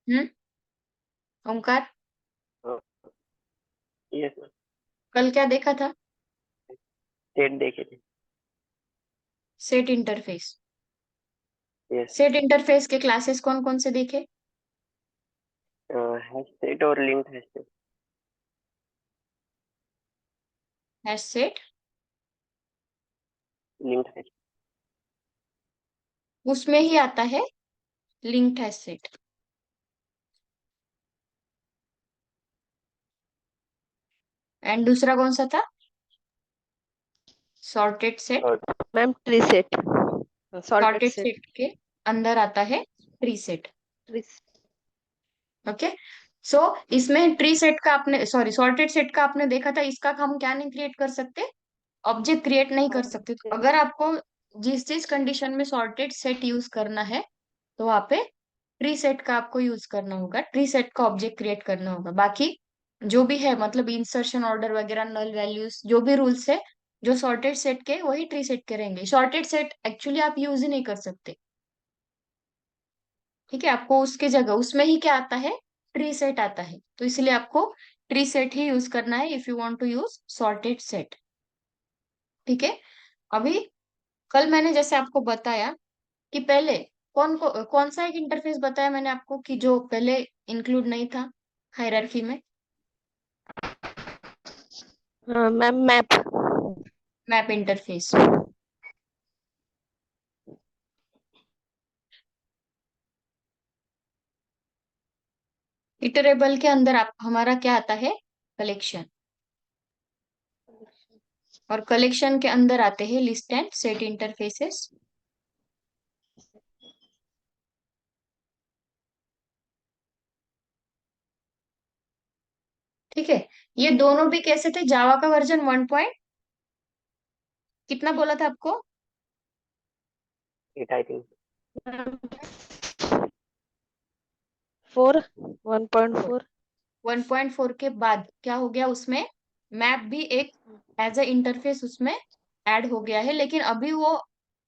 हम्म। Omkar, yes ma'am. कल क्या देखा था? सेट देखे थे। Set interface. Yes. Set interface के क्लासेस कौन कौन से देखे? हैश सेट और linked hash set. Hash set, linked hash. उसमें ही आता है लिंक्ड हैश सेट। एंड दूसरा कौन सा था? Sorted set. और ma'am tree set, sorted sorted set. Set के अंदर आता है tree set. Tree. Okay. So इसमें ट्री सेट का आपने, सॉरी, सॉर्टेड सेट का आपने देखा था, इसका हम क्या नहीं क्रिएट कर सकते? ऑब्जेक्ट क्रिएट नहीं कर सकते। तो अगर आपको जिस जिस कंडीशन में सॉर्टेड सेट यूज करना है, तो वहां पे ट्री सेट का आपको यूज करना होगा, ट्री सेट का ऑब्जेक्ट क्रिएट करना होगा। बाकी जो भी है, मतलब इंसर्शन ऑर्डर वगैरह, नल वैल्यूज, जो भी रूल्स है जो सॉर्टेड सेट के, वही ट्री सेट के रहेंगे। सॉर्टेड सेट एक्चुअली आप यूज ही नहीं कर सकते। ठीक है, आपको उसके जगह उसमें ही क्या आता है? ट्री सेट आता है। तो इसलिए आपको ट्री सेट ही यूज करना है if you want to use sorted set. ठीक है। अभी कल मैंने जैसे आपको बताया कि पहले कौन सा एक इंटरफेस बताया मैंने आपको कि जो पहले इंक्लूड नहीं था हायरार्की में? Ma'am map. Map interface. Iterable के अंदर आप हमारा क्या आता है? कलेक्शन। और कलेक्शन के अंदर आते हैं लिस्ट एंड सेट इंटरफेसेस। ठीक है। ये दोनों भी कैसे थे? जावा का वर्जन 1 पॉइंट कितना बोला था आपको? Eight I think. 4, 1.4। 1.4 के बाद क्या हो गया उसमें? मैप भी एक एज अ इंटरफेस उसमें ऐड हो गया है, लेकिन अभी वो,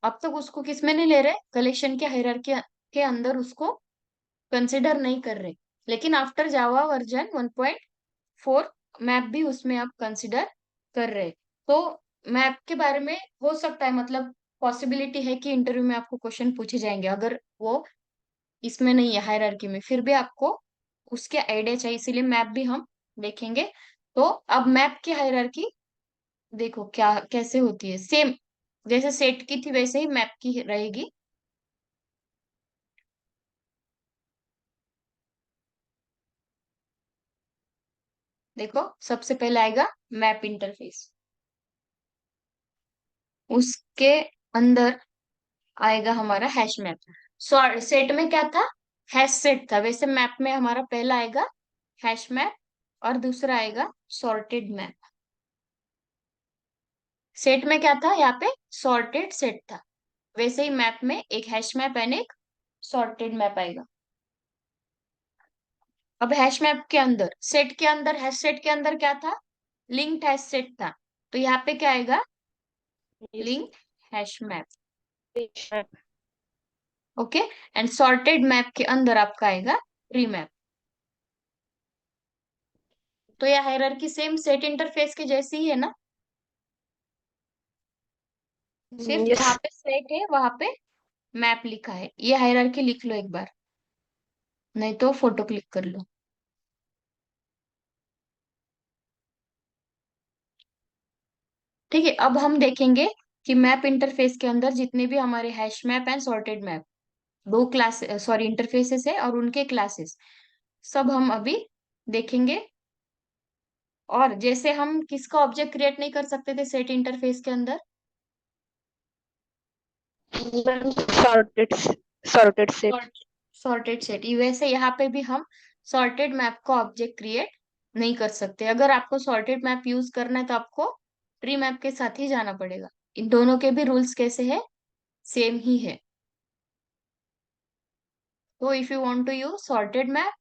अब तक उसको किस में नहीं ले रहे, कलेक्शन के हायरार्की के अंदर उसको कंसिडर नहीं कर रहे। लेकिन आफ्टर जावा वर्जन 1.4 मैप भी उसमें आप कंसिडर कर रहे। तो मैप के बारे में हो सकता है, मतलब पॉसिबिलिटी है कि इंटरव्यू में आपको क्वेश्चन पूछे जाएंगे। अगर वो इसमें नहीं है हायरार्की में, फिर भी आपको उसके आइडिया चाहिए, इसीलिए मैप भी हम देखेंगे। तो अब मैप की हायरार्की देखो क्या कैसे होती है। सेम जैसे सेट की थी वैसे ही मैप की रहेगी। देखो, सबसे पहले आएगा मैप इंटरफेस। उसके अंदर आएगा हमारा हैश मैप। सेट में क्या था? हैश सेट था। वैसे मैप में हमारा पहला आएगा हैश मैप और दूसरा आएगा सॉर्टेड मैप। सेट में क्या था? यहाँ पे सॉर्टेड सेट था। वैसे ही मैप में एक हैश मैप एंड एक सॉर्टेड मैप आएगा। अब हैश मैप के अंदर, सेट के अंदर, हैश सेट के अंदर क्या था? लिंक्ड हैश सेट था। तो यहाँ पे क्या आएगा? Yes. Link hash map. Okay. And sorted map के अंदर आपका आएगा ट्री मैप। तो यह हायरार्की सेम सेट इंटरफेस के जैसी ही है ना? सिर्फ यस। जहाँ पे सेट है वहां पे मैप लिखा है। ये हायरार्की लिख लो एक बार, नहीं तो फोटो क्लिक कर लो। ठीक है। अब हम देखेंगे कि मैप इंटरफेस के अंदर जितने भी हमारे hash map and sorted map, दो क्लास, सॉरी, इंटरफेसेस है और उनके क्लासेस, सब हम अभी देखेंगे। और जैसे हम किसका ऑब्जेक्ट क्रिएट नहीं कर सकते थे सेट इंटरफेस के अंदर? Ma'am sorted, sorted set. Sorted set, वैसे यहाँ पे भी हम सॉर्टेड मैप का ऑब्जेक्ट क्रिएट नहीं कर सकते। अगर आपको सॉर्टेड मैप यूज करना है तो आपको ट्री मैप के साथ ही जाना पड़ेगा। इन दोनों के भी रूल्स कैसे है? सेम ही है। तो if you want to use sorted map,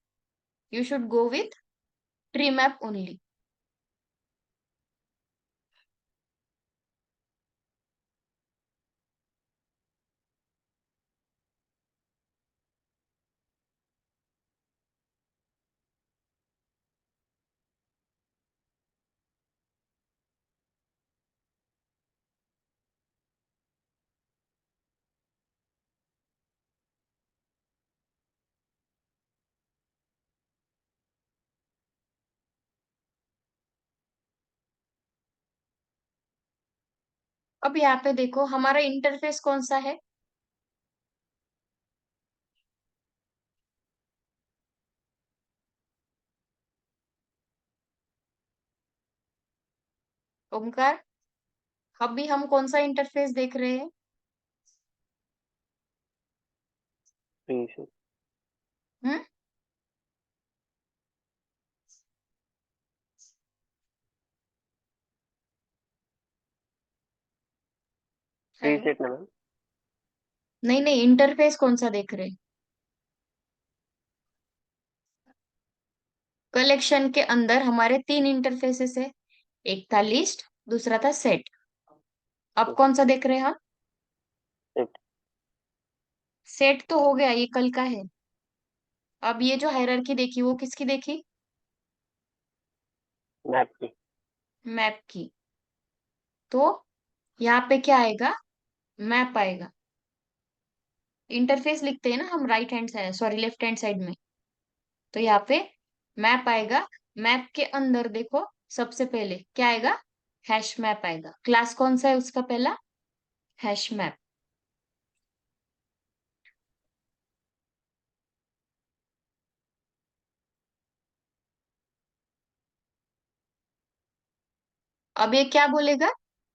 you should go with tree map only. अब यहाँ पे देखो हमारा इंटरफेस कौन सा है। ओमकार, अभी हम कौन सा इंटरफेस देख रहे हैं। प्रिंसिपल। हम्म। हेलो। प्रीसेट ना मैम। नहीं नहीं, इंटरफेस कौन सा देख रहे हैं। कलेक्शन के अंदर हमारे तीन इंटरफेसेस है। एक था लिस्ट, दूसरा था सेट। अब कौन सा देख रहे हैं हम। सेट। सेट तो हो गया, ये कल का है। अब ये जो हायरार्की देखी वो किसकी देखी। मैप की। मैप की। तो यहाँ पे क्या आएगा, मैप आएगा। इंटरफेस लिखते हैं ना हम right hand side, sorry left hand side में। तो यहाँ पे मैप आएगा। मैप के अंदर देखो, सबसे पहले क्या आएगा, हैश मैप आएगा। क्लास कौन सा है उसका पहला, हैश मैप। अब ये क्या बोलेगा,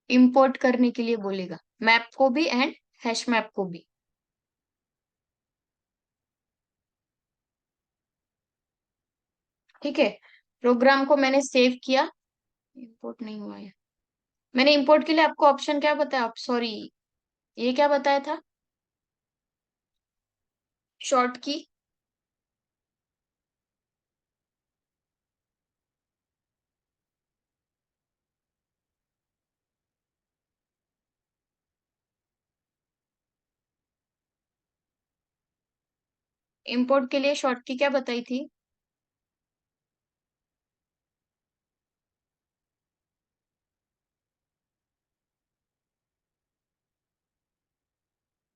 इंपोर्ट करने के लिए बोलेगा, मैप को भी एंड हैश मैप को भी। ठीक है। प्रोग्राम को मैंने सेव किया, इंपोर्ट नहीं हुआ है। मैंने इंपोर्ट के लिए आपको ऑप्शन क्या बताया, सॉरी ये क्या बताया था, शॉर्ट की। इंपोर्ट के लिए शॉर्ट की क्या बताई थी।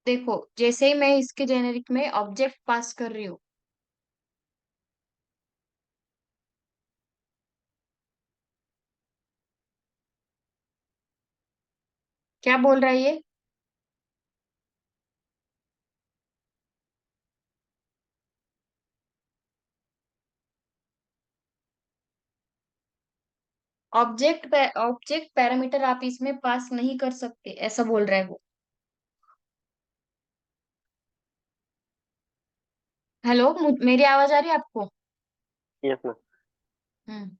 देखो जैसे ही मैं इसके जेनेरिक में ऑब्जेक्ट पास कर रही हूँ, क्या बोल रहा है ये, ऑब्जेक्ट पैरामीटर आप इसमें पास नहीं कर सकते, ऐसा बोल रहा है वो। हेलो, मेरी आवाज आ रही है आपको। Yes ma'am. Hmm.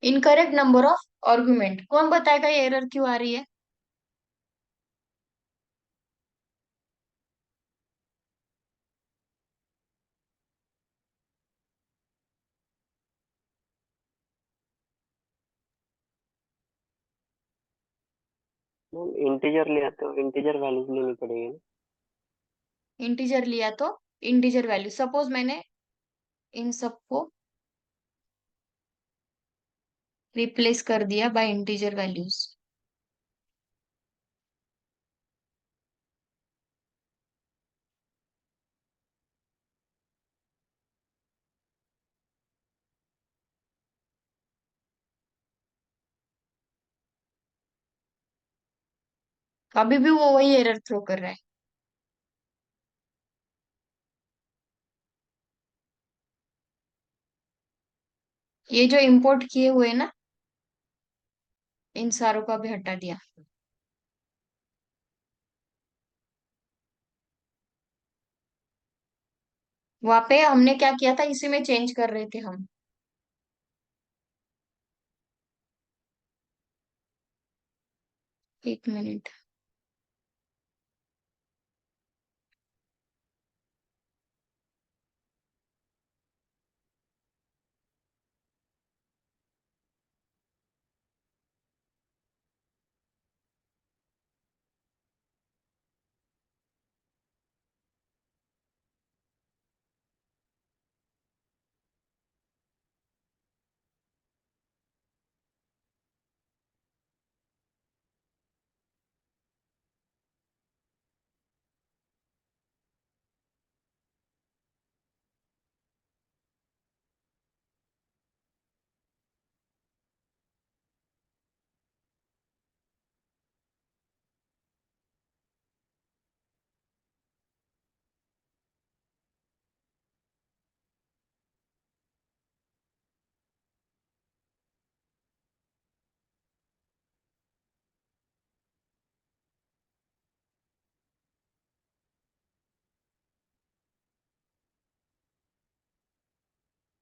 Incorrect number of argument, कौन बताएगा ये एरर क्यों आ रही है। मैम इंटीजर ले आते हो, इंटीजर वैल्यूज लेनी पड़ेगी ना। इंटीजर लिया तो इंटीजर वैल्यू, सपोज मैंने इन सबको रिप्लेस कर दिया बाय इंटीजर वैल्यूज। अभी भी वो वही एरर थ्रो कर रहा है। ये जो इंपोर्ट किए हुए ना, इन सारों को अभी हटा दिया। वहां पे हमने क्या किया था, इसी में चेंज कर रहे थे हम। एक मिनट।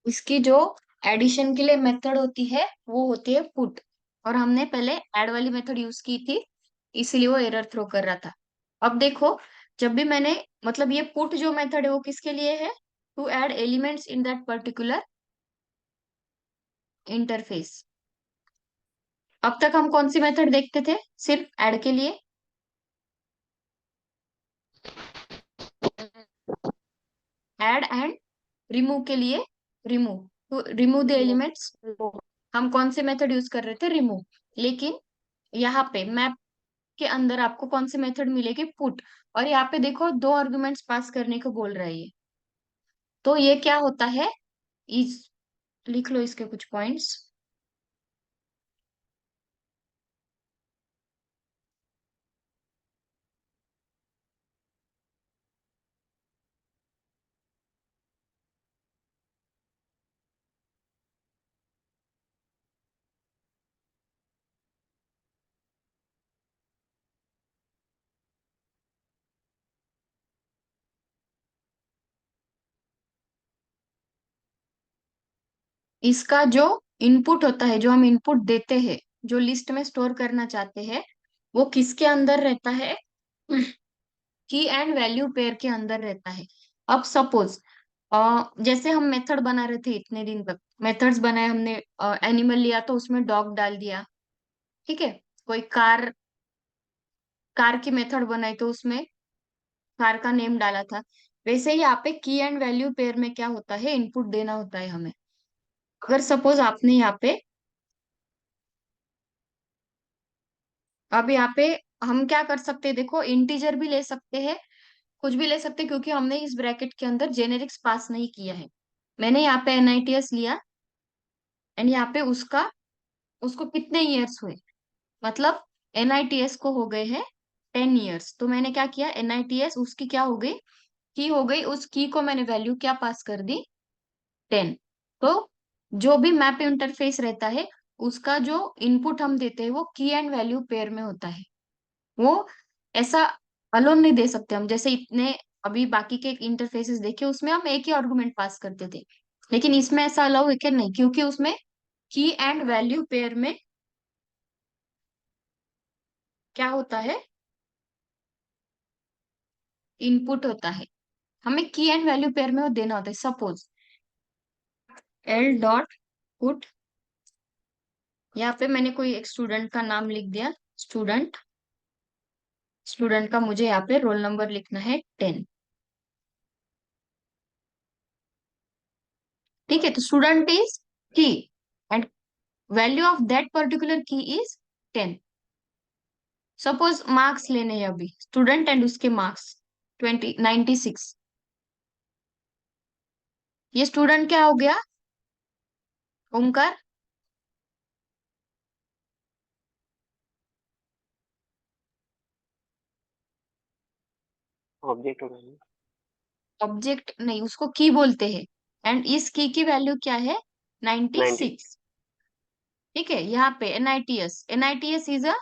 इसकी जो एडिशन के लिए मेथड होती है वो होती है पुट, और हमने पहले ऐड वाली मेथड यूज की थी, इसीलिए वो एरर थ्रो कर रहा था। अब देखो, जब भी मैंने, मतलब ये पुट जो मेथड है वो किसके लिए है? To add elements in that particular interface. अब तक हम कौन सी मेथड देखते थे सिर्फ ऐड के लिए? ऐड एंड रिमूव के लिए, remove, to remove the Remove. Elements. Remove. हम कौन से मेथड यूज कर रहे थे? रिमूव। लेकिन यहाँ पे मैप के अंदर आपको कौन सी मेथड मिलेगी? पुट। और यहाँ पे देखो, दो आर्गुमेंट्स पास करने को बोल रहा है ये। तो ये क्या होता है? इस, लिख लो इसके कुछ पॉइंट्स। इसका जो इनपुट होता है, जो हम इनपुट देते हैं, जो लिस्ट में स्टोर करना चाहते हैं, वो किसके अंदर रहता है? की एंड वैल्यू पेयर के अंदर रहता है। अब सपोज, जैसे हम मेथड बना रहे थे इतने दिन तक, मेथड्स बनाए हमने, एनिमल लिया तो उसमें डॉग डाल दिया, ठीक है। कोई कार, कार की मेथड बनाई तो उसमें कार का नेम डाला था। वैसे ही यहाँ पे की एंड वैल्यू पेयर में क्या होता है? इनपुट देना होता है हमें। अगर सपोज आपने यहाँ पे, अब यहाँ पे हम क्या कर सकते हैं? देखो, इंटीजर भी ले सकते हैं, कुछ भी ले सकते हैं, क्योंकि हमने इस ब्रैकेट के अंदर जेनेरिक्स पास नहीं किया है। मैंने यहाँ पे NITS लिया, एंड यहाँ पे उसका, उसको कितने ईयर्स हुए, मतलब NITS को हो गए हैं 10 ईयर्स। तो मैंने क्या किया? NITS उसकी क्या हो गई? की हो गई। उस की को मैंने वैल्यू क्या पास कर दी? 10। तो जो भी मैप इंटरफेस रहता है, उसका जो इनपुट हम देते हैं वो की एंड वैल्यू पेयर में होता है। वो ऐसा अलोन नहीं दे सकते हम, जैसे इतने अभी बाकी के इंटरफेसेस देखे उसमें हम एक ही आर्गुमेंट पास करते थे, लेकिन इसमें ऐसा अलाउ है कि नहीं, क्योंकि उसमें की एंड वैल्यू पेयर में क्या होता है? इनपुट होता है। हमें की एंड वैल्यू पेयर में वो देना होता है। सपोज एल डॉट पुट, यहाँ पे मैंने कोई एक स्टूडेंट का नाम लिख दिया, स्टूडेंट, स्टूडेंट का मुझे यहाँ पे रोल नंबर लिखना है 10, ठीक है। तो स्टूडेंट इज की, and value of that particular की इज 10। सपोज मार्क्स लेने हैं अभी, स्टूडेंट एंड उसके मार्क्स 96। ये स्टूडेंट क्या हो गया? ओमकार। ऑब्जेक्ट होगा ना। ऑब्जेक्ट नहीं, उसको की बोलते हैं। एंड इस की वैल्यू क्या है? 90। 96। ठीक है, यहाँ पे NITS इज अ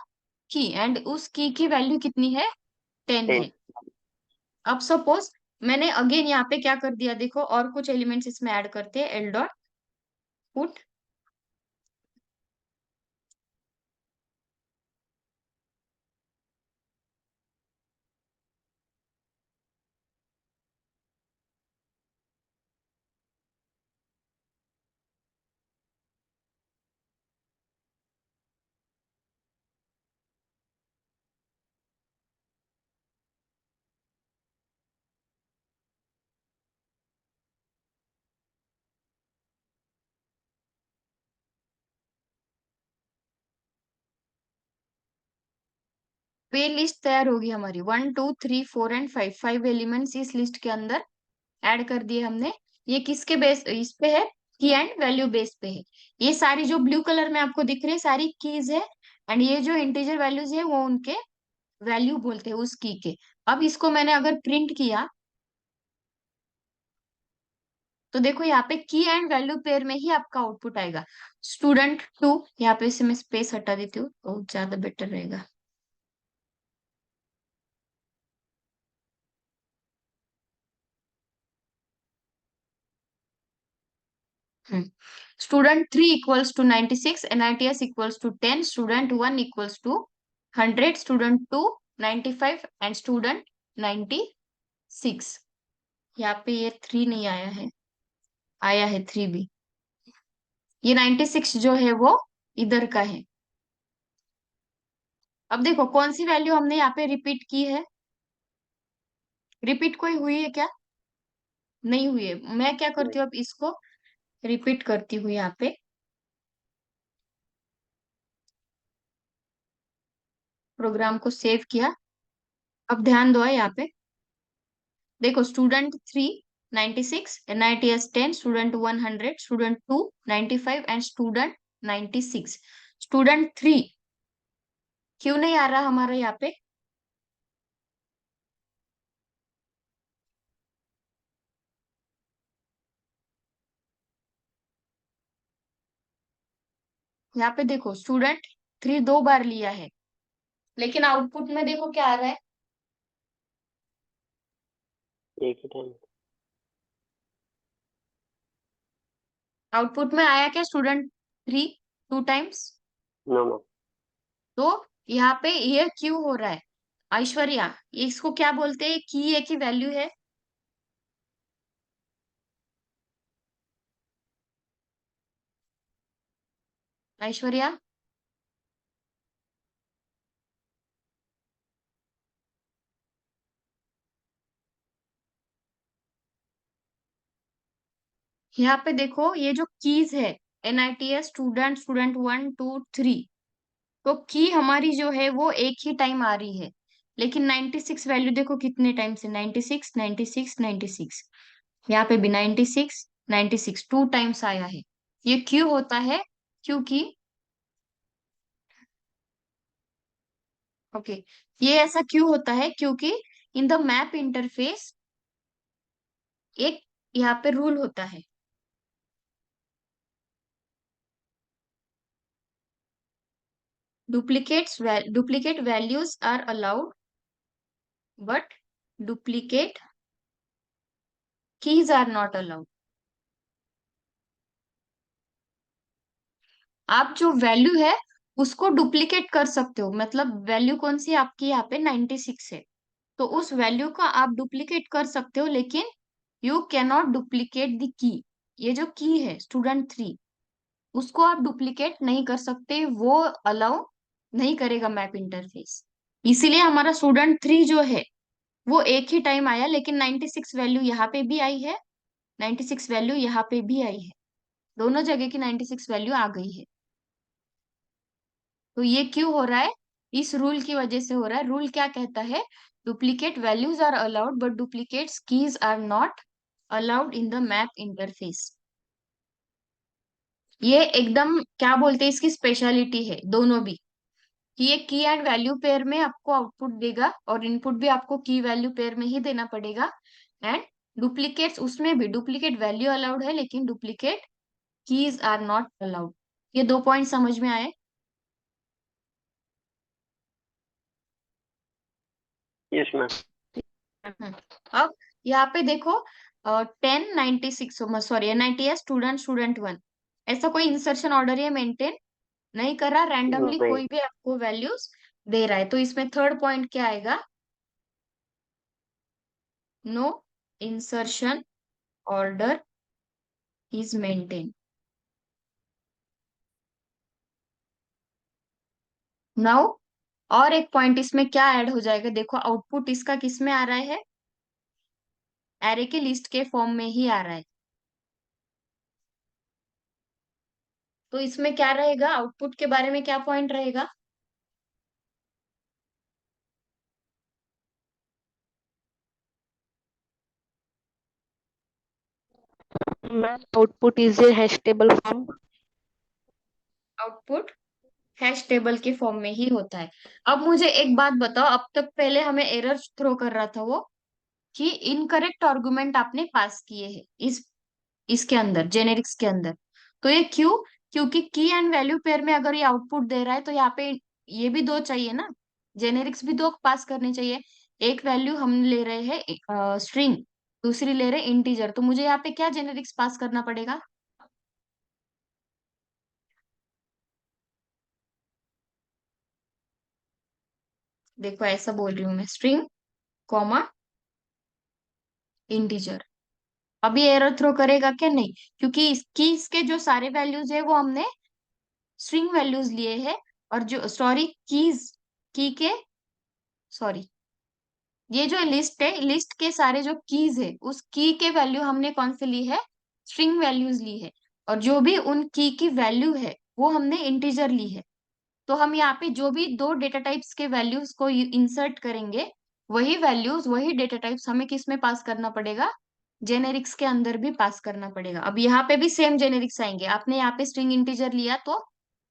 की, एंड उस की वैल्यू कितनी है? 10 10। है। अब सपोज मैंने अगेन यहाँ पे क्या कर दिया, देखो, और कुछ एलिमेंट्स इसमें ऐड करते हैं। एल डॉट पुट, पे लिस्ट तैयार होगी हमारी। 1 2 3 4 एंड 5, 5 एलिमेंट्स इस लिस्ट के अंदर ऐड कर दिए हमने। ये किसके बेस इस पे है? की एंड वैल्यू बेस पे है। ये सारी जो ब्लू कलर में आपको दिख रही है सारी कीज है, एंड ये जो इंटीजर वैल्यूज है वो उनके वैल्यू बोलते हैं उस की के। अब इसको मैंने अगर प्रिंट किया, तो देखो यहाँ पे की एंड वैल्यू पेयर में ही आपका आउटपुट आएगा। स्टूडेंट 2, यहाँ पे से मैं स्पेस हटा देती हूँ तो ज्यादा बेटर रहेगा। Student 3 equals to 96, NITS equals to 10, student 1 equals to 100, student 2 95 and student 96। यहाँ पे ये 3 नहीं आया है, आया है 3 भी। ये 96 जो है वो इधर का है। अब देखो कौन सी वैल्यू हमने यहाँ पे रिपीट की है, रिपीट कोई हुई है क्या? नहीं हुई है। मैं क्या नहीं। करती हूँ अब इसको रिपीट करती हूँ यहाँ पे, प्रोग्राम को सेव किया। अब ध्यान दो यहाँ पे, देखो student 3 96, NITS 10, student 100, student 2 95 and student 96। Student 3 क्यों नहीं आ रहा हमारा यहाँ पे? यहाँ पे देखो स्टूडेंट 3 दो बार लिया है, लेकिन आउटपुट में देखो क्या आ रहा है, एक ही टाइम। आउटपुट में आया क्या student 3 two times? No ma'am. तो यहाँ पे ये क्यों हो रहा है? ऐश्वर्या, ये इसको क्या बोलते हैं, की है कि वैल्यू है? ऐश्वर्या, यहाँ पे देखो ये जो कीज है, NITS स्टूडेंट, स्टूडेंट 1 2 3, तो की हमारी जो है वो एक ही टाइम आ रही है, लेकिन 96 वैल्यू देखो कितने टाइम से, 96 96 96, यहाँ पे भी 96 96 टू टाइम्स आया है। ये क्यों होता है? क्योंकि ओके, ये ऐसा क्यों होता है? क्योंकि इन द मैप इंटरफेस एक यहाँ पे रूल होता है, duplicate values are allowed but duplicate keys are not allowed. आप जो वैल्यू है उसको डुप्लीकेट कर सकते हो, मतलब वैल्यू कौन सी आपकी यहाँ पे 96 है, तो उस वैल्यू का आप डुप्लीकेट कर सकते हो, लेकिन you can not duplicate the key. ये जो की है स्टूडेंट 3, उसको आप डुप्लीकेट नहीं कर सकते, वो अलाउ नहीं करेगा मैप इंटरफेस। इसीलिए हमारा स्टूडेंट 3 जो है वो एक ही टाइम आया, लेकिन 96 वैल्यू यहाँ पे भी आई है, 96 वैल्यू यहाँ पे भी आई है, दोनों जगह की 96 वैल्यू आ गई है। तो ये क्यों हो रहा है? इस रूल की वजह से हो रहा है। रूल क्या कहता है? Duplicate values are allowed but duplicate keys are not allowed in the map interface. ये एकदम क्या बोलते हैं, इसकी स्पेशलिटी है दोनों भी, कि ये की एंड वैल्यू पेयर में आपको आउटपुट देगा और इनपुट भी आपको की वैल्यू पेयर में ही देना पड़ेगा। एंड डुप्लीकेट्स उसमें भी डुप्लीकेट वैल्यू अलाउड है, लेकिन duplicate keys are not allowed. ये दो पॉइंट समझ में आए? Yes ma'am. अब यहाँ पे देखो 10 96, सॉरी NITS स्टूडेंट, स्टूडेंट 1, ऐसा कोई इंसर्शन ऑर्डर ये मेंटेन नहीं कर रहा, रैंडमली नहीं। कोई भी आपको वैल्यूज दे रहा है। तो इसमें थर्ड पॉइंट क्या आएगा? No insertion order is maintain. Now और एक पॉइंट इसमें क्या ऐड हो जाएगा, देखो आउटपुट इसका किस में आ रहा है, एरे के लिस्ट के फॉर्म में ही आ रहा है। तो इसमें क्या रहेगा, आउटपुट के बारे में क्या पॉइंट रहेगा? Ma'am output is a hash table form. Output hash table के फॉर्म में ही होता है। अब मुझे एक बात बताओ, अब तक पहले हमें एरर थ्रो कर रहा था वो, कि इनकरेक्ट आर्गुमेंट आपने पास किए हैं इस इसके अंदर, जेनेरिक्स के अंदर। तो ये क्यों? क्योंकि की एंड वैल्यू पेयर में अगर ये आउटपुट दे रहा है तो यहाँ पे ये भी दो चाहिए ना, जेनेरिक्स भी दो पास करने चाहिए। एक वैल्यू हम ले रहे हैं स्ट्रिंग, दूसरी ले रहे हैं इंटीजर, तो मुझे यहाँ पे क्या जेनेरिक्स पास करना पड़ेगा? देखो ऐसा बोल रही हूँ मैं, स्ट्रिंग कॉमा इंटीजर। अभी एरर थ्रो करेगा क्या? नहीं, क्योंकि इसके जो सारे वैल्यूज है वो हमने स्ट्रिंग वैल्यूज लिए हैं। और जो सॉरी कीज की के सॉरी ये जो लिस्ट है, लिस्ट के सारे जो कीज है उस की के वैल्यू हमने कौन से ली है? स्ट्रिंग वैल्यूज ली है। और जो भी उन की वैल्यू है वो हमने इंटीजर ली है। तो हम यहाँ पे जो भी दो डेटा टाइप्स के वैल्यूज को इंसर्ट करेंगे, वही वैल्यूज वही डेटा टाइप्स हमें किस में पास करना पड़ेगा? जेनेरिक्स के अंदर भी पास करना पड़ेगा। अब यहाँ पे भी सेम जेनेरिक्स आएंगे। आपने यहाँ पे स्ट्रिंग इंटीजर लिया तो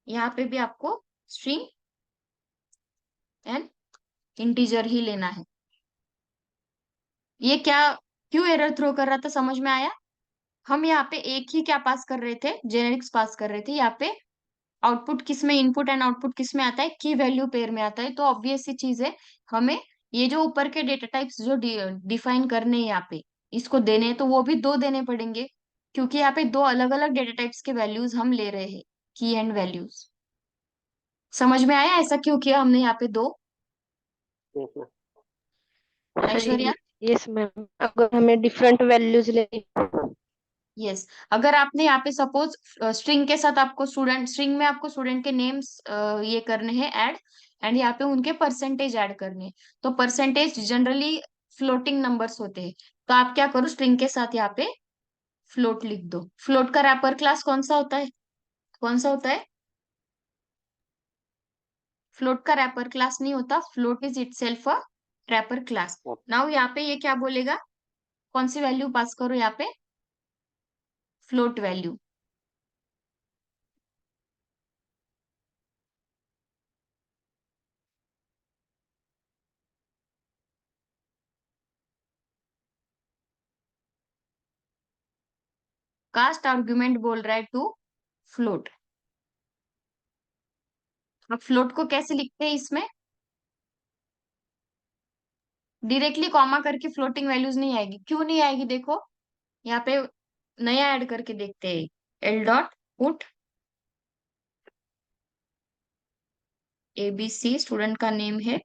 यहाँ पे भी आपको स्ट्रिंग एंड इंटीजर ही लेना है। ये क्या, क्यों एरर थ्रो कर रहा था, समझ में आया? हम यहाँ पे एक ही क्या पास कर रहे थे? जेनेरिक्स पास कर रहे थे। यहाँ पे आउटपुट किस में, इनपुट एंड आउटपुट किस में आता है? की वैल्यू पेयर में आता है। तो ऑब्वियस सी चीज है, हमें ये जो ऊपर के डेटा टाइप्स जो डिफाइन करने हैं यहाँ पे, इसको देने हैं, तो वो भी दो देने पड़ेंगे, क्योंकि यहाँ पे दो अलग अलग डेटा टाइप्स के वैल्यूज हम ले रहे हैं, की एंड वैल्यूज। समझ में आया ऐसा क्यों किया हमने यहाँ पे दो? Yes ma'am. हाँ ऐश्वर्या? जी। यस मैम, अगर हमें डिफरेंट वैल्यूज लेनी। यस। अगर आपने यहाँ पे सपोज स्ट्रिंग के साथ आपको स्टूडेंट, स्ट्रिंग में आपको स्टूडेंट के नेम्स ये करने हैं ऐड, एंड यहाँ पे उनके परसेंटेज ऐड करने हैं। तो परसेंटेज जनरली फ्लोटिंग नंबर्स होते हैं। तो आप क्या करो, स्ट्रिंग के साथ यहाँ पे फ्लोट लिख दो। फ्लोट का रैपर क्लास कौन सा होता है? कौन सा होता है? फ्लोट का रैपर क्लास नहीं होता। Float is itself a rapper class. Now यहाँ पे ये क्या बोलेगा? कौन सी वैल्यू पास करो यहाँ पे? Float value. कास्ट आर्ग्यूमेंट बोल रहा है टू फ्लोट। अब फ्लोट को कैसे लिखते हैं इसमें? डायरेक्टली कॉमा करके फ्लोटिंग वैल्यूज नहीं आएगी। क्यों नहीं आएगी? देखो यहाँ पे नया ऐड करके देखते हैं। L dot put ABC, student का नेम है।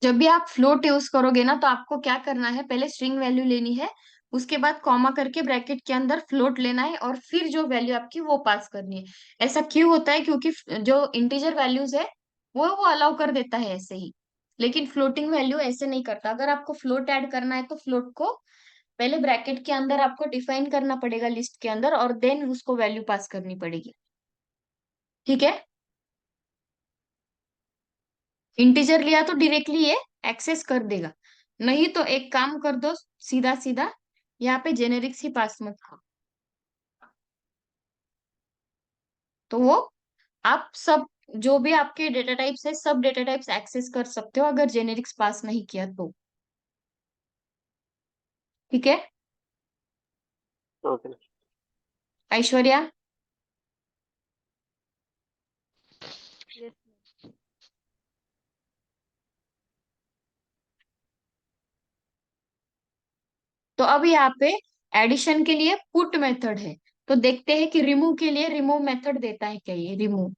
जब भी आप फ्लोट यूज करोगे ना, तो आपको क्या करना है, पहले स्ट्रिंग वैल्यू लेनी है, उसके बाद कॉमा करके ब्रैकेट के अंदर फ्लोट लेना है, और फिर जो वैल्यू आपकी वो पास करनी है। ऐसा क्यों होता है? क्योंकि जो इंटीजर वैल्यूज है वो अलाउ कर देता है ऐसे ही, लेकिन फ्लोटिंग वैल्यू ऐसे नहीं करता। अगर आपको फ्लोट ऐड करना है तो फ्लोट को पहले ब्रैकेट के अंदर आपको डिफाइन करना पड़ेगा लिस्ट के अंदर, और देन उसको वैल्यू पास करनी पड़ेगी। ठीक है? इंटीजर लिया तो डायरेक्टली ये एक्सेस कर देगा। नहीं तो एक काम कर दो, सीधा सीधा यहाँ पे जेनेरिक्स ही पास मत करो। तो वो आप सब, जो भी आपके डेटा टाइप्स है, सब डेटा टाइप्स एक्सेस कर सकते हो अगर जेनेरिक्स पास नहीं किया तो। ठीक है? ओके। ऐश्वर्या? Yes. तो अब यहाँ पे एडिशन के लिए पुट मेथड है। तो देखते हैं कि रिमूव के लिए रिमूव मेथड देता है क्या? ये रिमूव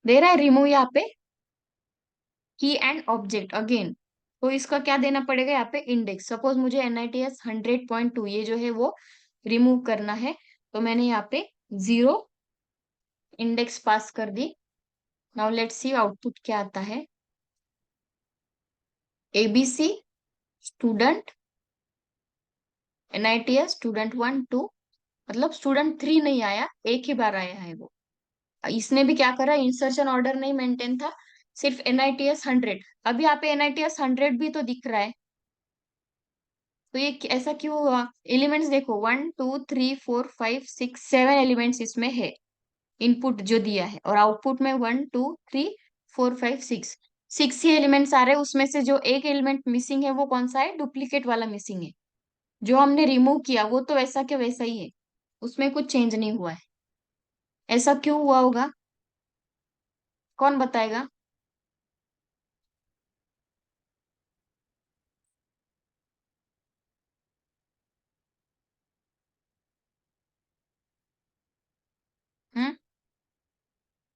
दे रहा है। रिमूव यहाँ पे की एंड ऑब्जेक्ट अगेन। तो इसका क्या देना पड़ेगा यहाँ पे? इंडेक्स। सपोज मुझे NITS 100.2 ये जो है वो रिमूव करना है, तो मैंने यहाँ पे 0 इंडेक्स पास कर दी। नाउ लेट्स सी आउटपुट क्या आता है। ABC स्टूडेंट, NITS स्टूडेंट 1 2, मतलब स्टूडेंट 3 नहीं आया, एक ही बार आया है वो। इसने भी क्या करा, इंसर्शन ऑर्डर नहीं मेंटेन था, सिर्फ NITS 100। अब यहाँ पे NITS 100 भी तो दिख रहा है। तो ये ऐसा क्यों हुआ? एलिमेंट्स देखो, 1 2 3 4 5 6 7 एलिमेंट्स इसमें है, इनपुट जो दिया है, और आउटपुट में 1 2 3 4 5 6 6 ही एलिमेंट्स आ रहे हैं। उसमें से जो एक एलिमेंट मिसिंग है वो कौन सा है? डुप्लीकेट वाला मिसिंग है। जो हमने रिमूव किया वो तो वैसा के वैसा ही है, उसमें कुछ चेंज नहीं हुआ है। ऐसा क्यों हुआ होगा? कौन बताएगा?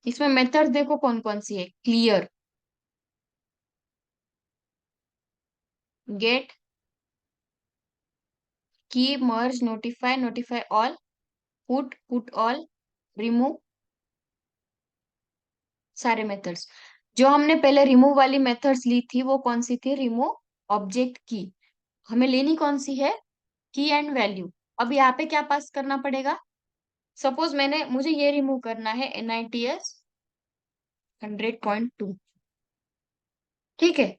इसमें मेथड देखो कौन कौन सी है। Clear, get, key, merge, notify, notify all, put, put all, remove, सारे मेथड्स। जो हमने पहले रिमूव वाली मेथड्स ली थी वो कौन सी थी? रिमूव ऑब्जेक्ट की। हमें लेनी कौन सी है? की एंड वैल्यू। अब यहाँ पे क्या पास करना पड़ेगा? सपोज मुझे ये रिमूव करना है NITS 100.2। ठीक है,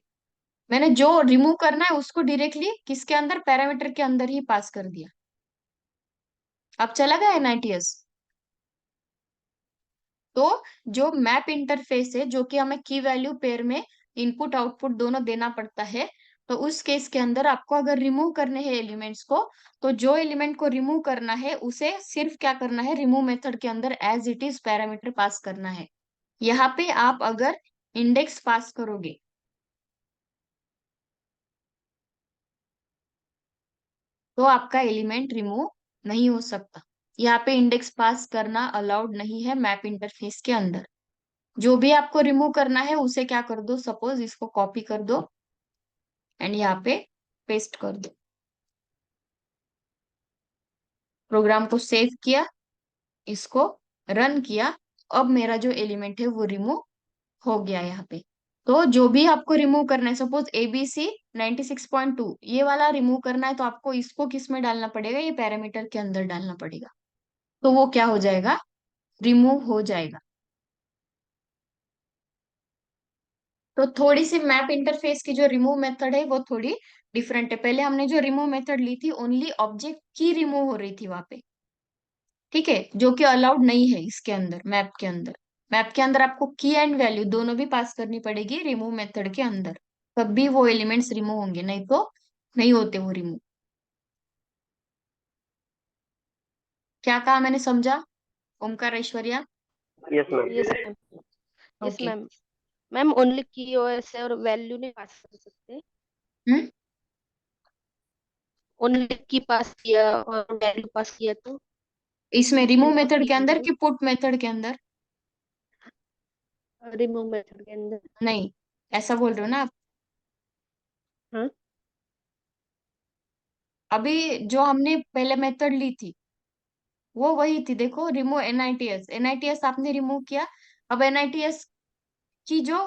मैंने जो रिमूव करना है उसको डायरेक्टली किसके अंदर? पैरामीटर के अंदर ही पास कर दिया। अब चला गया NITS। तो जो मैप इंटरफेस है, जो कि हमें की वैल्यू पेयर में इनपुट आउटपुट दोनों देना पड़ता है, तो उस केस के अंदर आपको अगर रिमूव करने हैं एलिमेंट्स को, तो जो एलिमेंट को रिमूव करना है उसे सिर्फ क्या करना है? रिमूव मेथड के अंदर as it is parameter pass करना है। यहाँ पे आप अगर इंडेक्स पास करोगे तो आपका एलिमेंट रिमूव नहीं हो सकता। यहाँ पे इंडेक्स पास करना अलाउड नहीं है मैप इंटरफेस के अंदर। जो भी आपको रिमूव करना है उसे क्या कर दो? सपोज इसको कॉपी कर दो एंड यहाँ पे पेस्ट कर दो। प्रोग्राम को सेव किया, इसको रन किया। अब मेरा जो एलिमेंट है वो रिमूव हो गया यहाँ पे। तो जो भी आपको रिमूव करना है, सपोज ABC 96.2 ये वाला रिमूव करना है, तो आपको इसको किस में डालना पड़ेगा? ये पैरामीटर के अंदर डालना पड़ेगा। तो वो क्या हो जाएगा? रिमूव हो जाएगा। तो थोड़ी सी मैप इंटरफेस की जो रिमूव मेथड है वो थोड़ी डिफरेंट है। पहले हमने जो रिमूव मेथड ली थी ओनली ऑब्जेक्ट की रिमूव हो रही थी वहां पे। ठीक है, जो कि अलाउड नहीं है इसके अंदर, मैप के अंदर। मैप के अंदर आपको की एंड वैल्यू दोनों भी पास करनी पड़ेगी रिमूव मेथड के अंदर, तब भी वो एलिमेंट्स रिमूव होंगे, नहीं तो नहीं होते वो रिमूव। क्या कहा मैंने? समझा Omkar, Aishwarya? Yes ma'am. Yes ma'am. Yes okay. Ma'am. Ma'am only की ओएस है और वैल्यू नहीं पास कर सकते। हम्म। ओनली की पास किया और वैल्यू पास किया तो इसमें रिमूव इनपुट मेथड की के अंदर वैल्यू कि पुट मेथड के अंदर? रिमूव मेथड के अंदर। नहीं, ऐसा बोल रहे हो ना आप? हाँ। अभी जो हमने पहले मेथड ली थी वो वही थी। देखो, रिमूव NITS, NITS आपने रिमूव किया। अब NITS की जो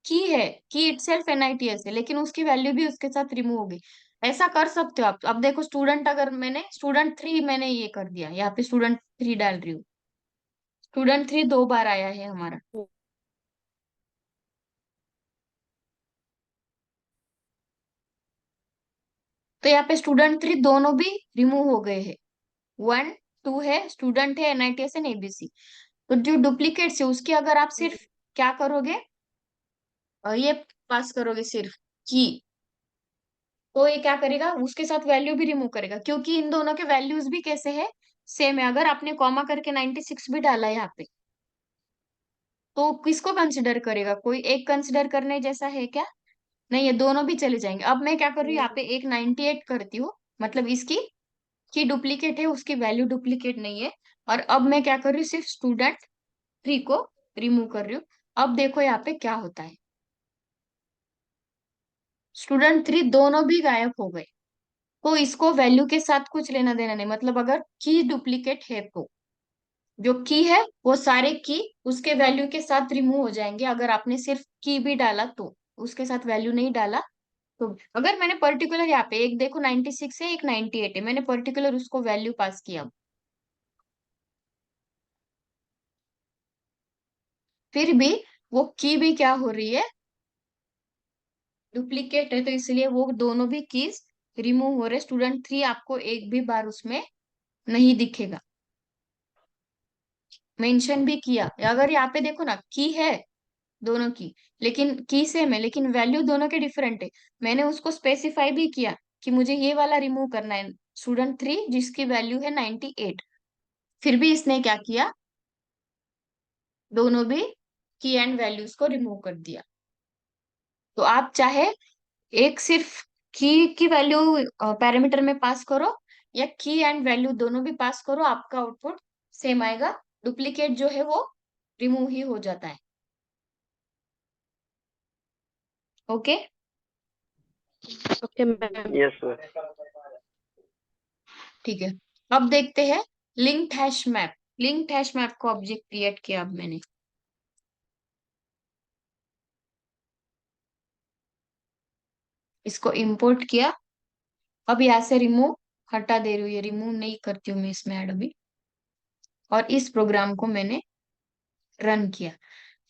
की है, की इटसेल्फ NITS है, लेकिन उसकी वैल्यू भी उसके साथ रिमूव होगी। ऐसा कर सकते हो आप। अब देखो, स्टूडेंट, अगर मैंने स्टूडेंट 3 मैंने ये कर दिया, यहाँ पे स्टूडेंट 3 डाल रही हूँ। स्टूडेंट 3 2 बार आया है हमारा। तो यहाँ पे स्टूडेंट 3 दोनों भी रिमूव हो गए हैं। 1 2 है, स्टूडेंट है, NITS एंड ABC। तो जो डुप्लीकेट्स है उसकी अगर आप सिर्फ क्या करोगे? ये पास करोगे सिर्फ की, तो ये क्या करेगा? उसके साथ वैल्यू भी रिमूव करेगा, क्योंकि इन दोनों के वैल्यूज भी कैसे है? सेम है। अगर आपने कॉमा करके 96 भी डाला है यहाँ पे, तो किसको कंसिडर करेगा? कोई एक कंसिडर करने जैसा है क्या? नहीं, ये दोनों भी चले जाएंगे। अब मैं क्या कर रही हूँ? यहाँ पे एक 98 करती हूँ, मतलब इसकी की डुप्लीकेट है, उसकी वैल्यू डुप्लीकेट नहीं है। और अब मैं क्या कर रही हूँ? सिर्फ स्टूडेंट 3 को रिमूव कर रही हूँ। अब देखो यहाँ पे क्या होता है। स्टूडेंट 3 दोनों भी गायब हो गए। तो इसको वैल्यू के साथ कुछ लेना देना नहीं, मतलब अगर की डुप्लीकेट है तो जो की है वो सारे की उसके वैल्यू के साथ रिमूव हो जाएंगे। अगर आपने सिर्फ की भी डाला तो, उसके साथ वैल्यू नहीं डाला तो। अगर मैंने पर्टिकुलर यहाँ पे एक देखो 96 है, एक 98 है, मैंने पर्टिकुलर उसको वैल्यू पास किया, फिर भी वो की भी क्या हो रही है? डुप्लीकेट है, तो इसलिए वो दोनों भी कीज रिमूव हो रहे। स्टूडेंट 3 आपको एक भी बार उसमें नहीं दिखेगा। मेंशन भी किया, अगर यहाँ पे देखो ना, की है दोनों की, लेकिन की सेम है, लेकिन वैल्यू दोनों के डिफरेंट है। मैंने उसको स्पेसिफाई भी किया कि मुझे ये वाला रिमूव करना है, स्टूडेंट 3 जिसकी वैल्यू है 98। फिर भी इसने क्या किया? दोनों भी की एंड वैल्यूज को रिमूव कर दिया। तो आप चाहे एक सिर्फ की वैल्यू पैरामीटर में पास करो, या की एंड वैल्यू दोनों भी पास करो, आपका आउटपुट सेम आएगा। डुप्लीकेट जो है वो रिमूव ही हो जाता है। Okay. Okay ma'am. Yes ma'am. ठीक है, अब देखते हैं linked hash map. Linked hash map को ऑब्जेक्ट क्रिएट किया अब मैंने, इसको इंपोर्ट किया। अब यहाँ से रिमूव हटा दे रही हूँ, ये रिमूव नहीं करती हूँ मैं इसमें ऐड अभी। और इस प्रोग्राम को मैंने रन किया।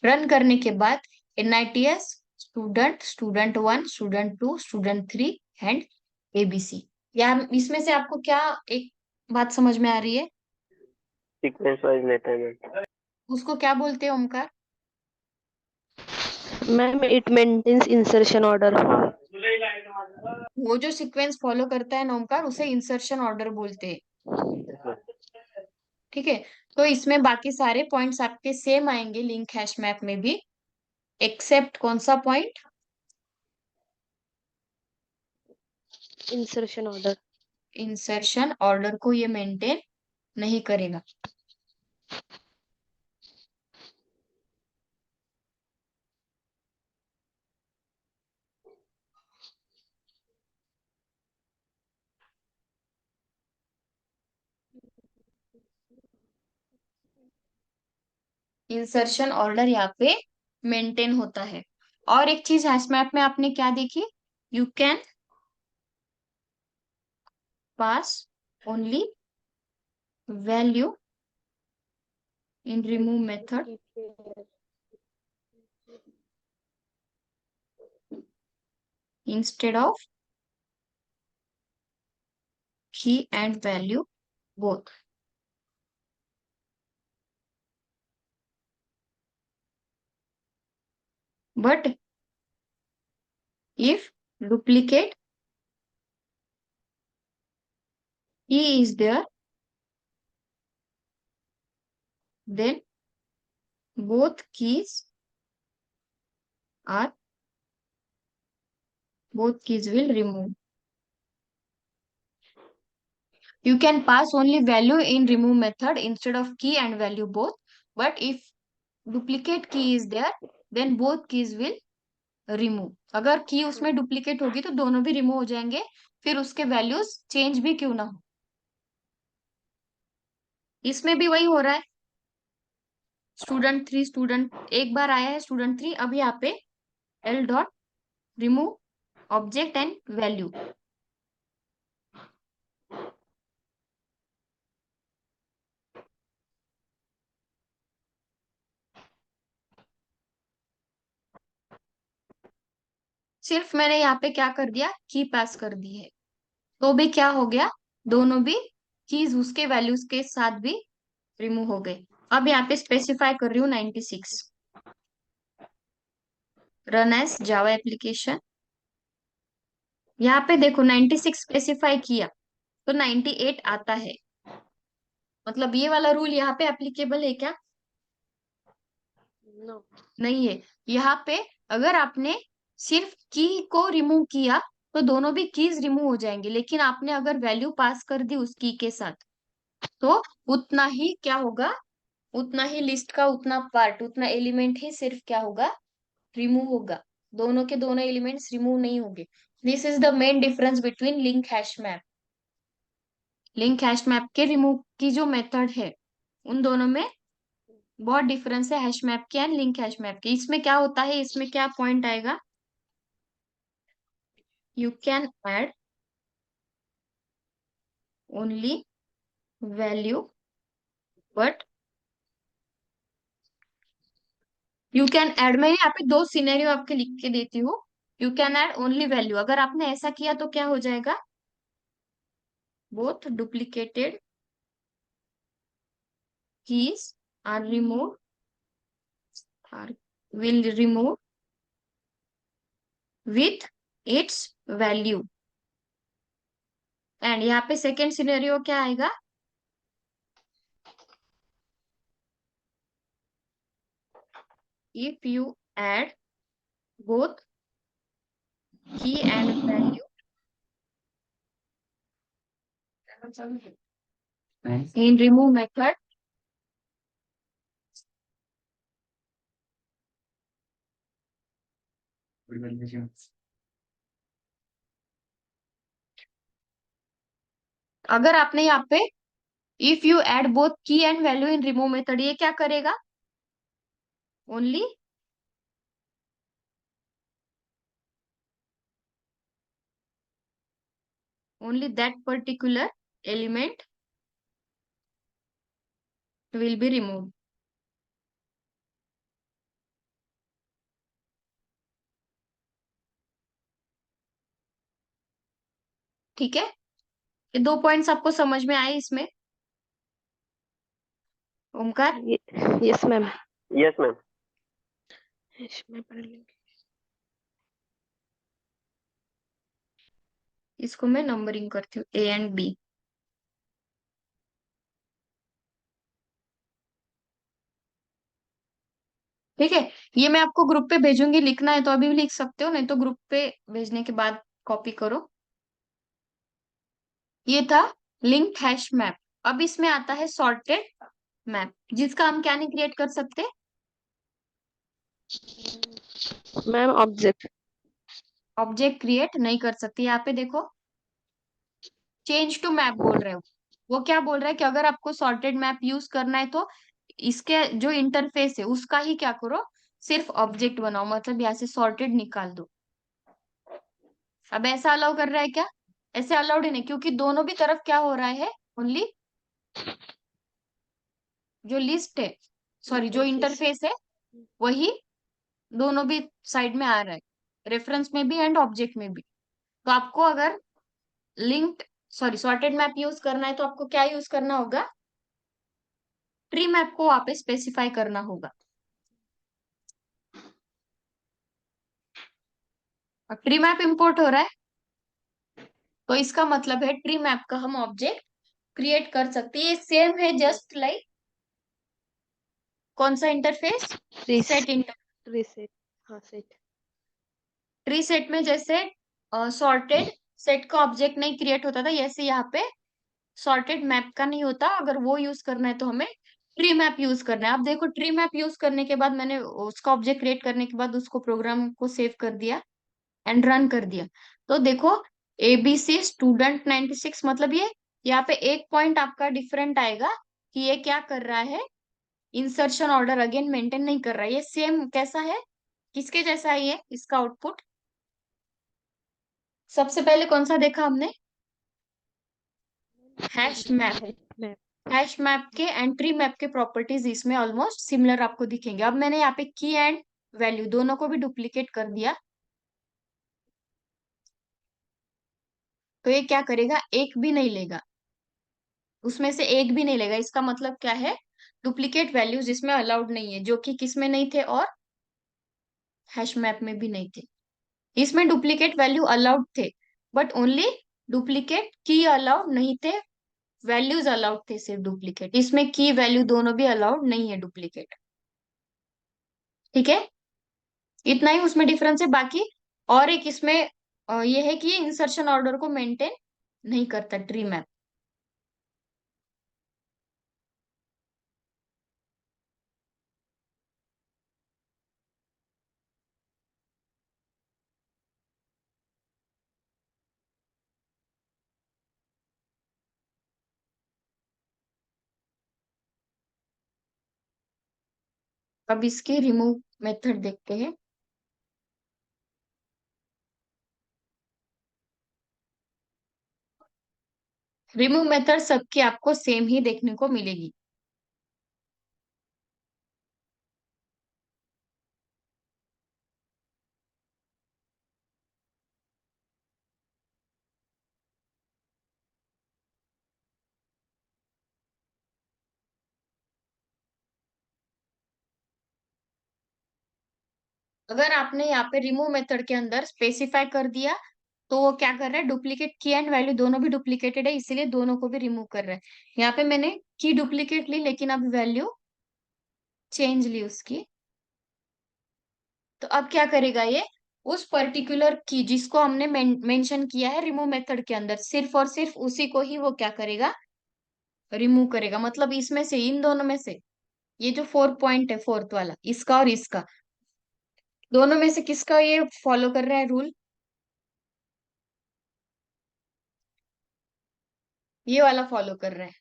रन करने के बाद NITS student, student 1, student 2, student 3 and ABC। यार इसमें से आपको क्या एक बात समझ में आ रही है? सीक्वेंस वाइज लेता है मैम। उसको क्या बोलते हैं Omkar? Ma'am it maintains insertion order. हाँ। वो जो सीक्वेंस फॉलो करता है ना ओमकार, उसे इंसर्शन ऑर्डर बोलते हैं। yes, ma'am। ठीक है, तो इसमें बाकी सारे पॉइंट्स आपके सेम आएंगे लिंक हैश मैप में भी, एक्सेप्ट कौन सा point? Insertion order. Insertion order को ये मेंटेन नहीं करेगा। इंसर्शन ऑर्डर यहाँ पे मेंटेन होता है। और एक चीज हैश मैप में आपने क्या देखी? You can pass only value in remove method instead of key and value both. But if duplicate key is there, then both keys are both keys will remove. You can pass only value in remove method instead of key and value both. But if duplicate key is there, then both keys will remove. अगर की उसमें duplicate होगी तो दोनों भी remove हो जाएंगे, फिर उसके वैल्यूज चेंज भी क्यों ना हो। इसमें भी वही हो रहा है। स्टूडेंट 3, स्टूडेंट एक बार आया है स्टूडेंट 3, अब यहाँ पे L dot remove object and value. सिर्फ मैंने यहाँ पे क्या कर दिया, की पास कर दी है, तो भी क्या हो गया, दोनों भी कीज उसके वैल्यूज के साथ भी रिमूव हो गए। अब यहाँ पे स्पेसिफाई कर रही हूँ 96, रन एज जावा एप्लीकेशन। यहाँ पे देखो 96 स्पेसिफाई किया तो 98 आता है। मतलब ये वाला रूल यहाँ पे एप्लीकेबल है क्या? नो। नहीं है। यहाँ पे अगर आपने सिर्फ की को रिमूव किया तो दोनों भी कीज रिमूव हो जाएंगे, लेकिन आपने अगर वैल्यू पास कर दी उस की के साथ तो उतना ही क्या होगा, उतना ही लिस्ट का उतना पार्ट, उतना एलिमेंट ही सिर्फ क्या होगा, रिमूव होगा। दोनों के दोनों एलिमेंट्स रिमूव नहीं होंगे। This is the main difference between link hash map. Link hash map के रिमूव की जो मेथड है, उन दोनों में बहुत डिफरेंस है, हैश मैप के एंड लिंक हैश मैप के। इसमें क्या होता है, इसमें क्या पॉइंट आएगा, you can add only value but you can add, मैं यहाँ पे दो सिनेरियो आपके लिख के देती हूँ। You can add only value, अगर आपने ऐसा किया तो क्या हो जाएगा, both duplicated keys are removed, are will remove with its value। And यहाँ पे सेकेंड सिनेरियो क्या आएगा, if you add both key and value in remove method अगर आपने यहाँ पे इफ यू एड बोथ की and value in remove method, ये क्या करेगा? Only only that particular element will be remove. ठीक है, ये दो पॉइंट्स आपको समझ में आए इसमें, Omkar? Yes ma'am. Yes ma'am. Yes मैं पढ़ लूंगी। इसको मैं नंबरिंग करती हूँ, ए एंड बी। ठीक है, ये मैं आपको ग्रुप पे भेजूंगी, लिखना है तो अभी भी लिख सकते हो, नहीं तो ग्रुप पे भेजने के बाद कॉपी करो। ये था लिंक्ड हैश मैप। अब इसमें आता है सॉर्टेड मैप, जिसका हम क्या नहीं क्रिएट कर सकते? Ma'am object. ऑब्जेक्ट क्रिएट नहीं कर सकते। यहाँ पे देखो, चेंज टू मैप बोल रहे हो। वो क्या बोल रहा है कि अगर आपको सॉर्टेड मैप यूज करना है तो इसके जो इंटरफेस है उसका ही क्या करो, सिर्फ ऑब्जेक्ट बनाओ, मतलब यहाँ से सॉर्टेड निकाल दो। अब ऐसा अलाउ कर रहा है क्या? ऐसे अलाउड ही नहीं, क्योंकि दोनों भी तरफ क्या हो रहा है, ओनली जो लिस्ट है, सॉरी जो इंटरफेस। इंटरफेस है वही दोनों भी साइड में आ रहा है, रेफरेंस में भी एंड ऑब्जेक्ट में भी। तो आपको अगर linked sorry sorted map use करना है तो आपको क्या यूज करना होगा? ट्री मैप को वहां पे स्पेसिफाई करना होगा। और ट्री मैप इंपोर्ट हो रहा है तो इसका मतलब है ट्री मैप का हम ऑब्जेक्ट क्रिएट कर सकते हैं। ये सेम है जस्ट लाइक कौन सा interface? Set reset. Inter reset. हाँ सेट। ट्री सेट में जैसे सॉर्टेड सेट का ऑब्जेक्ट नहीं क्रिएट होता था, ऐसे यहाँ पे सॉर्टेड मैप का नहीं होता। अगर वो यूज करना है तो हमें ट्री मैप यूज करना है। अब देखो, ट्री मैप यूज करने के बाद मैंने उसका ऑब्जेक्ट क्रिएट करने के बाद उसको प्रोग्राम को सेव कर दिया एंड रन कर दिया। तो देखो, एबीसी स्टूडेंट 96, मतलब ये यहाँ पे एक पॉइंट आपका डिफरेंट आएगा कि ये क्या कर रहा है, इंसर्शन ऑर्डर अगेन मेंटेन नहीं कर रहा है। ये सेम कैसा है, किसके जैसा है ये, इसका आउटपुट? सबसे पहले कौन सा देखा हमने? Hash map. Map. Hash map के एंड ट्री मैप के प्रॉपर्टीज इसमें ऑलमोस्ट सिमिलर आपको दिखेंगे। अब मैंने यहाँ पे की एंड वैल्यू दोनों को भी डुप्लीकेट कर दिया, तो ये क्या करेगा, एक भी नहीं लेगा, उसमें से एक भी नहीं लेगा। इसका मतलब क्या है, डुप्लीकेट वैल्यूज इसमें अलाउड नहीं है, जो कि किस में नहीं थे और हैश मैप में भी नहीं थे। इसमें डुप्लीकेट वैल्यू अलाउड थे, बट ओनली डुप्लीकेट की अलाउड नहीं थे, वैल्यूज अलाउड थे सिर्फ डुप्लीकेट। इसमें की वैल्यू दोनों भी अलाउड नहीं है, डुप्लीकेट। ठीक है, इतना ही उसमें डिफरेंस है। बाकी और एक इसमें ये है कि ये इंसर्शन ऑर्डर को मेंटेन नहीं करता ट्री मैप। अब इसके रिमूव मेथड देखते हैं। रिमूव मेथड सबकी आपको सेम ही देखने को मिलेगी। अगर आपने यहाँ पे रिमूव मेथड के अंदर स्पेसिफाई कर दिया तो वो क्या कर रहा है, डुप्लीकेट की एंड वैल्यू दोनों भी डुप्लीकेटेड है, इसीलिए दोनों को भी रिमूव कर रहा है। यहाँ पे मैंने की डुप्लीकेट ली लेकिन अब वैल्यू चेंज ली उसकी, तो अब क्या करेगा ये, उस पर्टिकुलर की जिसको हमने मेंशन किया है रिमूव मेथड के अंदर, सिर्फ और सिर्फ उसी को ही वो क्या करेगा, रिमूव करेगा। मतलब इसमें से, इन दोनों में से, ये जो 4 पॉइंट है, फोर्थ वाला, इसका और इसका, दोनों में से किसका ये फॉलो कर रहा है रूल? ये वाला फॉलो कर रहा है।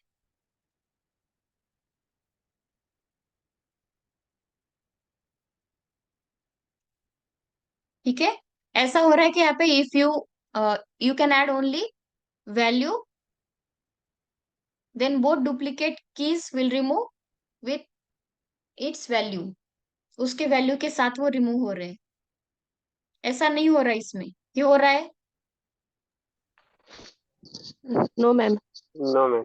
ठीक है। ऐसा हो रहा है कि यहाँ पे if you you can add only value, then both duplicate keys will remove with its value. उसके वैल्यू के साथ वो रिमूव हो रहे हैं। ऐसा नहीं हो रहा है इसमें, क्यों हो रहा है? No, ma'am. No ma'am.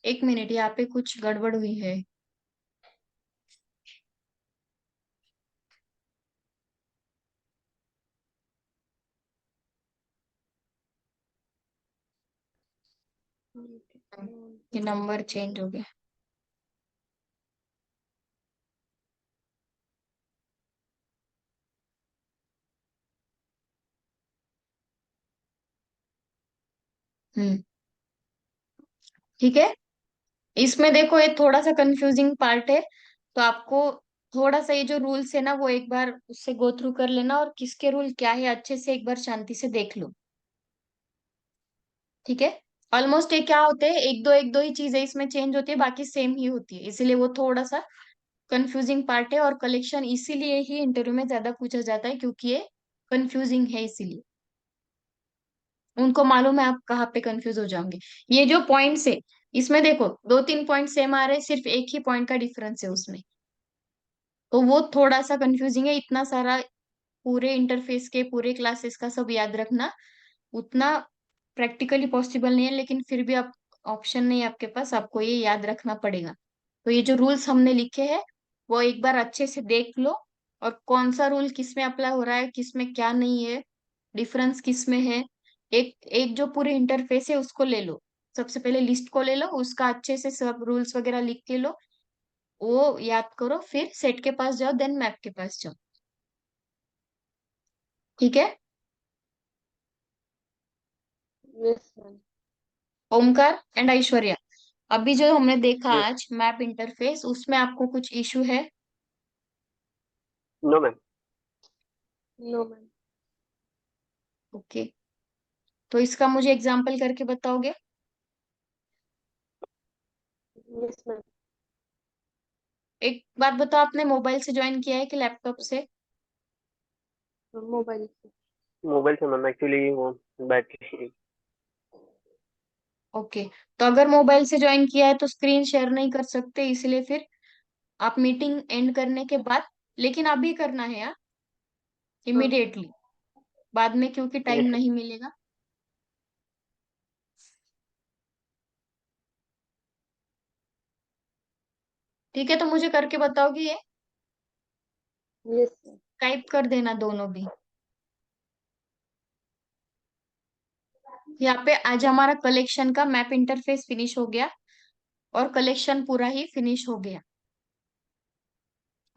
एक मिनट, यहाँ पे कुछ गड़बड़ हुई है। ये नंबर चेंज हो गया। हम्म। ठीक है। इसमें देखो, ये थोड़ा सा कंफ्यूजिंग पार्ट है, तो आपको थोड़ा सा ये जो रूल्स है ना, वो एक बार उससे गो थ्रू कर लेना, और किसके रूल क्या है अच्छे से एक बार शांति से देख लो। ठीक है। ऑलमोस्ट ये क्या होते हैं, एक दो ही चीजें इसमें चेंज होती है, बाकी सेम ही होती है, इसीलिए वो थोड़ा सा कंफ्यूजिंग पार्ट है। और कलेक्शन इसीलिए ही इंटरव्यू में ज्यादा पूछा जाता है, क्योंकि ये कंफ्यूजिंग है, इसीलिए उनको मालूम है आप कहाँ पे कंफ्यूज हो जाओगे। ये जो पॉइंट्स है, इसमें देखो दो तीन पॉइंट सेम आ रहे हैं, सिर्फ एक ही पॉइंट का डिफरेंस है उसमें, तो वो थोड़ा सा कंफ्यूजिंग है। इतना सारा पूरे इंटरफेस के पूरे क्लासेस का सब याद रखना उतना प्रैक्टिकली पॉसिबल नहीं है, लेकिन फिर भी आप ऑप्शन नहीं है आपके पास, आपको ये याद रखना पड़ेगा। तो ये जो रूल्स हमने लिखे हैं, वो एक बार अच्छे से देख लो, और कौन सा रूल किस में अप्लाई हो रहा है, किस में क्या नहीं है, डिफरेंस किस में है। एक एक जो पूरे इंटरफेस है उसको ले लो, सबसे पहले लिस्ट को ले लो, उसका अच्छे से सब रूल्स वगैरह लिख के लो, वो याद करो, फिर सेट के पास जाओ, देन मैप के पास जाओ। ठीक है। Yes, ma'am. Omkar and Aishwarya, अभी जो हमने देखा यस। आज मैप इंटरफेस, उसमें आपको कुछ इशू है? No ma'am. No, ma'am. Okay, तो इसका मुझे एग्जांपल करके बताओगे? Yes, ma'am. एक बात बताओ, आपने मोबाइल से ज्वाइन किया है कि लैपटॉप से? Mobile. मोबाइल से मैम, एक्चुअली वो बैटरी। ओके, तो अगर मोबाइल से ज्वाइन किया है तो स्क्रीन शेयर नहीं कर सकते, इसलिए फिर आप मीटिंग एंड करने के बाद, लेकिन अभी करना है यार, हाँ. इमिडिएटली, बाद में क्योंकि टाइम यस। नहीं मिलेगा। ठीक है, तो मुझे करके बताओगे ये? Yes, ma'am. टाइप कर देना दोनों भी। यहाँ पे आज हमारा कलेक्शन का मैप इंटरफेस फिनिश हो गया, और कलेक्शन पूरा ही फिनिश हो गया।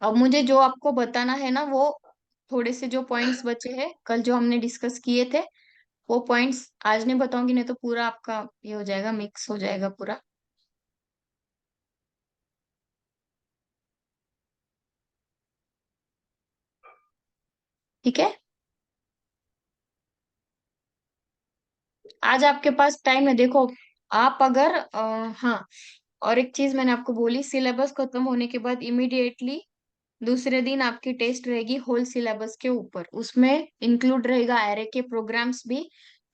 अब मुझे जो आपको बताना है ना, वो थोड़े से जो पॉइंट्स बचे हैं कल जो हमने डिस्कस किए थे, वो पॉइंट्स आज नहीं बताऊंगी, नहीं तो पूरा आपका ये हो जाएगा, मिक्स हो जाएगा पूरा। ठीक है। आज आपके पास टाइम है, देखो आप अगर हाँ, और एक चीज मैंने आपको बोली, सिलेबस खत्म होने के बाद इमीडिएटली दूसरे दिन आपकी टेस्ट रहेगी होल सिलेबस के ऊपर, उसमें इंक्लूड रहेगा एरे के प्रोग्राम्स भी,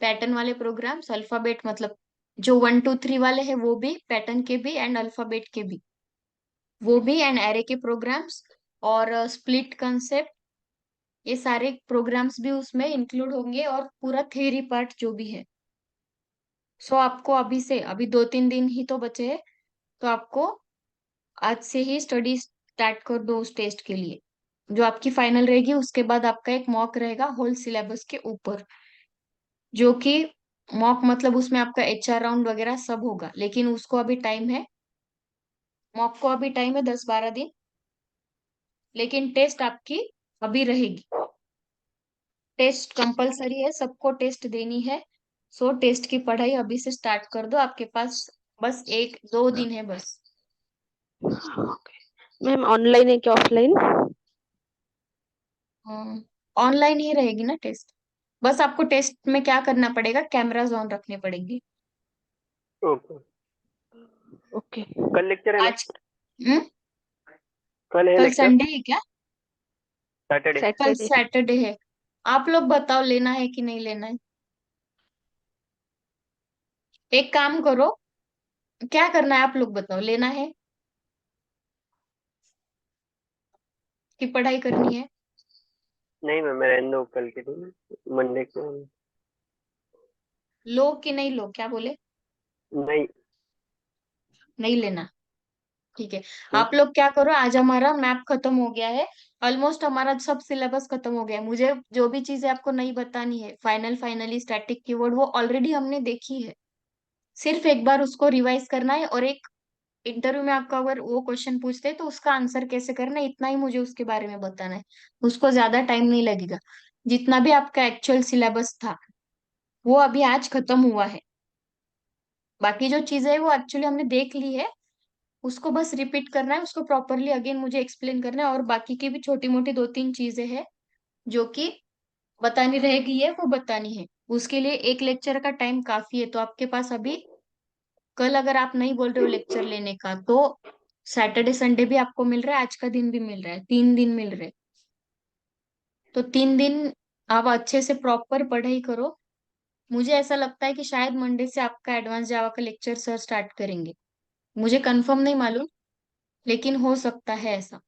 पैटर्न वाले प्रोग्राम्स, अल्फाबेट मतलब जो 1 2 3 वाले हैं वो भी, पैटर्न के भी एंड अल्फाबेट के भी वो भी, एंड एरे के प्रोग्राम्स, और स्प्लिट कंसेप्ट, ये सारे प्रोग्राम्स भी उसमें इंक्लूड होंगे, और पूरा थ्योरी पार्ट जो भी है। सो आपको अभी से, अभी 2 3 दिन ही तो बचे हैं, तो आपको आज से ही स्टडी स्टार्ट कर दो उस टेस्ट के लिए। जो आपकी फाइनल रहेगी उसके बाद आपका एक मॉक रहेगा होल सिलेबस के ऊपर, जो कि मॉक मतलब उसमें आपका HR राउंड वगैरह सब होगा, लेकिन उसको अभी टाइम है, मॉक को अभी टाइम है 10 12 दिन, लेकिन टेस्ट आपकी अभी रहेगी। टेस्ट कंपलसरी है, सबको टेस्ट देनी है। सो टेस्ट की पढ़ाई अभी से स्टार्ट कर दो, आपके पास बस 1 2 दिन है बस। Okay. मैम ऑनलाइन है कि ऑफलाइन? ऑनलाइन ही रहेगी ना टेस्ट। बस आपको टेस्ट में क्या करना पड़ेगा, कैमराज ऑन रखने पड़ेंगे। ओके। ओके। कल लेक्चर है ना? आज हम्म कल है कल लेक्चर? संडे है क्या? सैटरडे। कल सैटरडे। सैटरडे है। आप लोग बताओ लेना है कि नहीं लेना है। एक काम करो, क्या करना है आप लोग बताओ, लेना है कि पढ़ाई करनी है? नहीं मैम, मैं रहने दो कल के दिन, मंडे को। लो कि नहीं लो, क्या बोले? नहीं। नहीं लेना। ठीक है। हम्म, आप लोग क्या करो, आज हमारा मैप खत्म हो गया है। ऑलमोस्ट हमारा सब सिलेबस खत्म हो गया है। मुझे जो भी चीजें आपको नहीं बतानी है, फाइनली स्टैटिक कीवर्ड, वो ऑलरेडी हमने देखी है। सिर्फ एक बार उसको रिवाइज करना है, और एक इंटरव्यू में आपका अगर वो क्वेश्चन पूछते हैं तो उसका आंसर कैसे करना है, इतना ही मुझे उसके बारे में बताना है। उसको ज्यादा टाइम नहीं लगेगा। जितना भी आपका एक्चुअल सिलेबस था वो अभी आज खत्म हुआ है। बाकी जो चीजें है वो एक्चुअली हमने देख ली है। उसको बस रिपीट करना है, उसको प्रॉपरली अगेन मुझे एक्सप्लेन करना है, और बाकी की भी छोटी मोटी दो तीन चीजें हैं जो कि बतानी रहेगी, है वो बतानी है। उसके लिए एक लेक्चर का टाइम काफी है, तो आपके पास अभी, कल अगर आप नहीं बोल रहे हो लेक्चर लेने का, तो सैटरडे संडे भी आपको मिल रहा है, आज का दिन भी मिल रहा है, 3 दिन मिल रहे हैं। तो 3 दिन आप अच्छे से प्रॉपर पढ़ाई करो। मुझे ऐसा लगता है कि शायद मंडे से आपका एडवांस जावा का लेक्चर सर स्टार्ट करेंगे। मुझे कंफर्म नहीं मालूम, लेकिन हो सकता है ऐसा।